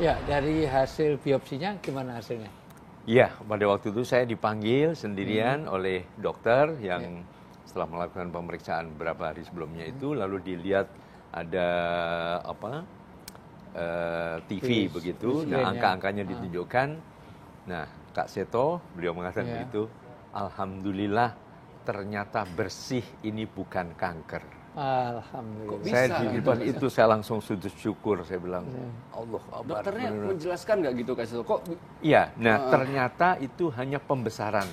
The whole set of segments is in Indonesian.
Ya, dari hasil biopsinya gimana hasilnya? Iya, pada waktu itu saya dipanggil sendirian oleh dokter yang setelah melakukan pemeriksaan beberapa hari sebelumnya itu, lalu dilihat ada apa TV begitu, nah angka-angkanya ditunjukkan. Nah, Kak Seto, beliau mengatakan begitu, alhamdulillah ternyata bersih, ini bukan kanker. Alhamdulillah. Saya di depan itu saya langsung sujud syukur, saya bilang Allah Akbar. Dokternya menjelaskan nggak gitu Kak Seto? Kok? Iya, nah ternyata itu hanya pembesaran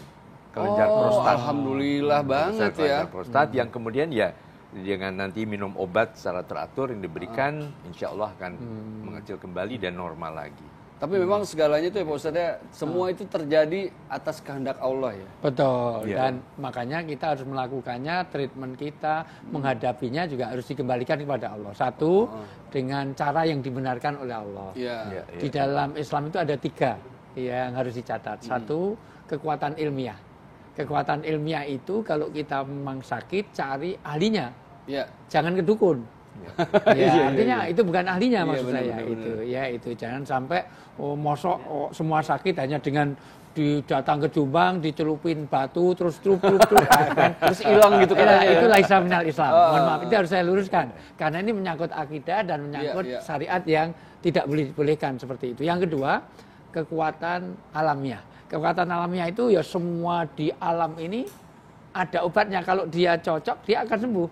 kelenjar prostat. Alhamdulillah banget ya. Kelenjar prostat yang kemudian ya dengan nanti minum obat secara teratur yang diberikan, insya Allah akan mengecil kembali dan normal lagi. Tapi memang segalanya itu ya Pak Ustadz ya, semua itu terjadi atas kehendak Allah ya. Betul, dan makanya kita harus melakukannya, treatment kita, menghadapinya juga harus dikembalikan kepada Allah. Satu, dengan cara yang dibenarkan oleh Allah. Di dalam Islam itu ada 3 yang harus dicatat. Satu, kekuatan ilmiah. Kekuatan ilmiah itu kalau kita memang sakit, cari ahlinya. Jangan ke dukun. Artinya itu bukan ahlinya maksud saya. Itu jangan sampai semua sakit hanya dengan datang ke Jombang, dicelupin batu, terus terus hilang gitu kan. Itu laisa minal Islam. Mohon maaf, itu harus saya luruskan. Karena ini menyangkut akidah dan menyangkut syariat yang tidak boleh dibolehkan seperti itu. Yang kedua, kekuatan alamiah. Kekuatan alamiah itu ya semua di alam ini ada obatnya. Kalau dia cocok, dia akan sembuh.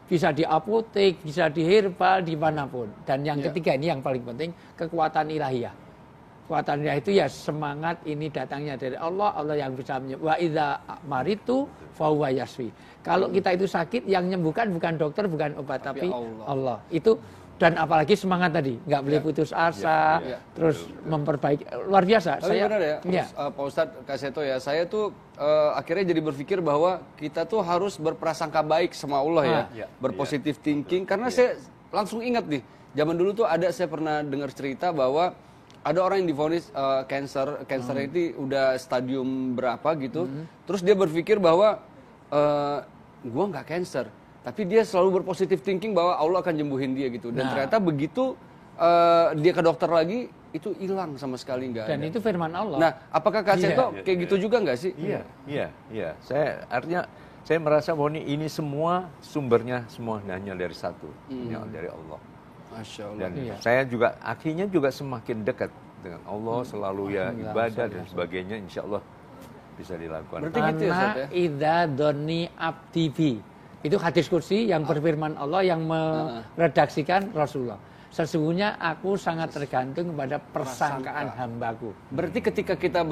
Bisa di apotek, bisa di herbal, dimanapun. Dan yang ketiga ini yang paling penting, kekuatan ilahiyah. Kekuatan ilahiyah itu ya semangat ini datangnya dari Allah, Allah yang bisa menyembuhkan. Wa idza maritu fahuwa yasfi. Kalau kita itu sakit, yang menyembuhkan bukan dokter, bukan obat, tapi Allah. Itu dan apalagi semangat tadi, nggak boleh putus asa, terus memperbaiki, luar biasa. Tapi benar ya, Pak Ustadz Kak Seto ya, saya tuh akhirnya jadi berpikir bahwa kita tuh harus berprasangka baik sama Allah ya, berpositif thinking, karena saya langsung ingat nih, zaman dulu tuh saya pernah dengar cerita bahwa ada orang yang divonis cancer itu udah stadium berapa gitu, terus dia berpikir bahwa gua nggak cancer. Tapi dia selalu berpositif thinking bahwa Allah akan nyembuhin dia gitu. Dan ternyata begitu dia ke dokter lagi, itu hilang sama sekali nggak ada. Dan itu firman Allah. Nah, apakah Kak Seto kayak gitu juga nggak sih? Iya. Artinya saya merasa bahwa ini semua sumbernya semua hanya dari satu, hanya dari Allah. Masya Allah. Dan saya juga akhirnya juga semakin dekat dengan Allah, selalu ya ibadah dan sebagainya, insya Allah bisa dilakukan. Berarti gitu ya, Ustaz ya? Idza doni abdibi. Itu hadis kursi yang berfirman Allah yang meredaksikan Rasulullah. Sesungguhnya aku sangat tergantung kepada persangkaan hambaku. Berarti ketika kita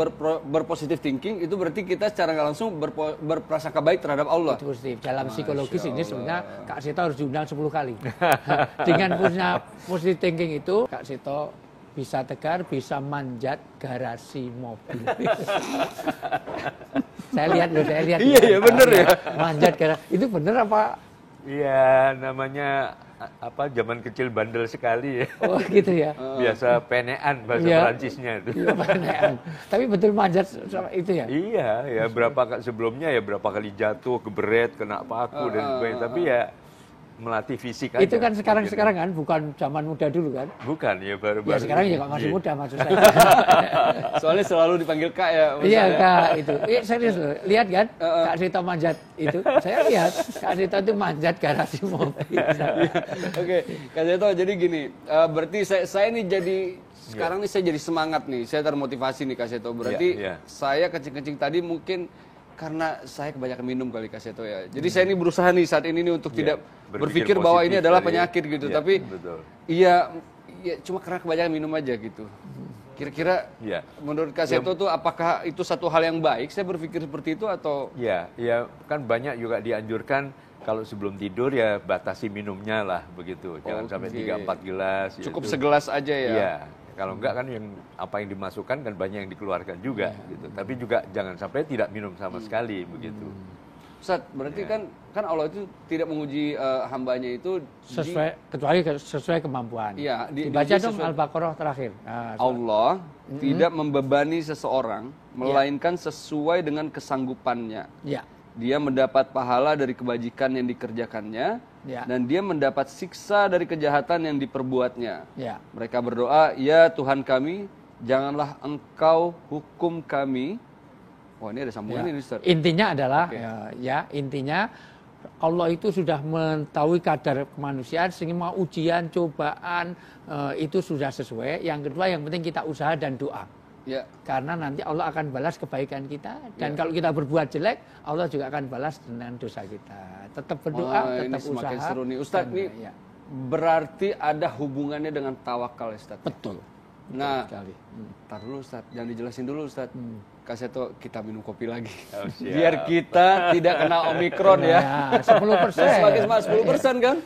berpositif thinking, itu berarti kita secara nggak langsung berprasangka baik terhadap Allah. Itu positif. Dalam psikologis ini sebenarnya Kak Seto harus diundang 10 kali. Dengan punya positive thinking itu, Kak Seto bisa tegar, bisa manjat garasi mobil. Saya lihat. Iya bener ya. Manjat garasi. Itu bener apa? Iya, namanya zaman kecil bandel sekali ya. Oh gitu ya. Biasa penean bahasa Perancisnya itu. Iya, penean. Tapi betul manjat sama itu ya? Iya, ya sebelumnya berapa kali jatuh, keberet, kena paku dan sebagainya. Tapi ya melatih fisik aja. Itu kan sekarang kan, bukan zaman muda dulu kan? Bukan, ya baru-baru. Ya sekarang ya masih muda maksud saya. Soalnya selalu dipanggil Kak ya. Iya Kak itu. Serius loh, lihat kan? Kak Seto manjat itu. Saya lihat Kak Seto itu manjat garasi mobil. Oke, Kak Seto jadi gini, berarti saya nih jadi sekarang nih saya jadi semangat nih, saya termotivasi nih Kak Seto. Berarti saya kencing-kencing tadi mungkin karena saya kebanyakan minum kali Kak Seto ya. Jadi saya ini berusaha nih saat ini nih untuk tidak berpikir bahwa ini adalah penyakit gitu. Tapi iya cuma karena kebanyakan minum aja gitu. Kira-kira menurut Kak Seto tuh apakah itu satu hal yang baik? Saya berpikir seperti itu atau? Ya kan banyak juga dianjurkan kalau sebelum tidur ya batasi minumnya lah begitu. Jangan sampai 3-4 gelas. Cukup segelas aja ya? Iya. Kalau enggak kan apa yang dimasukkan kan banyak yang dikeluarkan juga gitu. Tapi juga jangan sampai tidak minum sama sekali begitu. Ustaz, berarti kan Allah itu tidak menguji hambanya itu kecuali sesuai kemampuan. Iya, dibaca dong Al-Baqarah terakhir. Allah tidak membebani seseorang melainkan sesuai dengan kesanggupannya. Iya. Dia mendapat pahala dari kebajikan yang dikerjakannya dan dia mendapat siksa dari kejahatan yang diperbuatnya. Ya. Mereka berdoa, ya Tuhan kami, janganlah Engkau hukum kami. Wah, ini ada sambungan ini, Ustaz. Intinya adalah, intinya Allah itu sudah mengetahui kadar kemanusiaan, sehingga mau ujian, cobaan, itu sudah sesuai. Yang kedua, yang penting kita usaha dan doa. Ya. Karena nanti Allah akan balas kebaikan kita, dan kalau kita berbuat jelek, Allah juga akan balas dengan dosa kita. Tetap berdoa, tetap ini semakin usaha. Seru nih, Ustaz. Ini berarti ada hubungannya dengan tawakal, Ustaz. Betul. Nah, tar dulu, Ustaz. Jangan dijelasin dulu, Ustaz. Kak Seto, kita minum kopi lagi. Biar kita tidak kena Omikron ya. 10%. Semakin 10% kan?